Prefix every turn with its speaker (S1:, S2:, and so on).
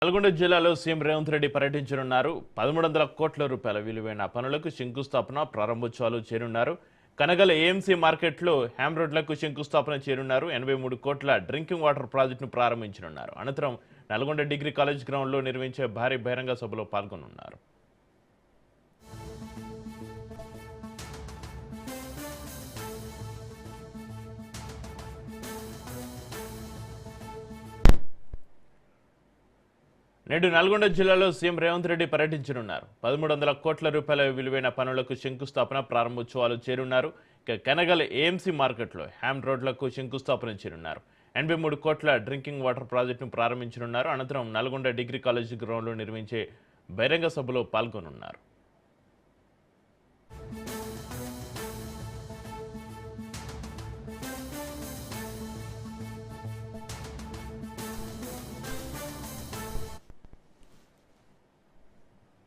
S1: నల్గొండ జిల్లాలో సీఎం రేవంత్ రెడ్డి పర్యటించనున్నారు. 1300 కోట్ల రూపాయల విలువైన పనులకు శంకుస్థాపన ప్రారంభోత్సవాలు చేరున్నారు. కనగల ఏఎంసీ మార్కెట్లో హ్యామ్ రోడ్లకు శంకుస్థాపన చేరున్నారు. 83 కోట్ల డ్రింకింగ్ వాటర్ ప్రాజెక్టును ప్రారంభించనున్నారు. అనంతరం నల్గొండ డిగ్రీ కాలేజ్ గ్రౌండ్లో నిర్వహించే భారీ బహిరంగ సభలో పాల్గొనున్నారు. నేడు నల్గొండ జిల్లాలో సీఎం రేవంత్ రెడ్డి పర్యటించనున్నారు. 1300 కోట్ల రూపాయల విలువైన పనులకు శంకుస్థాపన ప్రారంభోత్సవాలు చేరున్నారు. ఇక కనగల్ ఏఎంసీ మార్కెట్లో హ్యామ్ రోడ్లకు శంకుస్థాపన చేరున్నారు. 83 కోట్ల డ్రింకింగ్ వాటర్ ప్రాజెక్టును ప్రారంభించనున్నారు. అనంతరం నల్గొండ డిగ్రీ కాలేజ్ గ్రౌండ్లో నిర్వహించే బహిరంగ సభలో పాల్గొనున్నారు.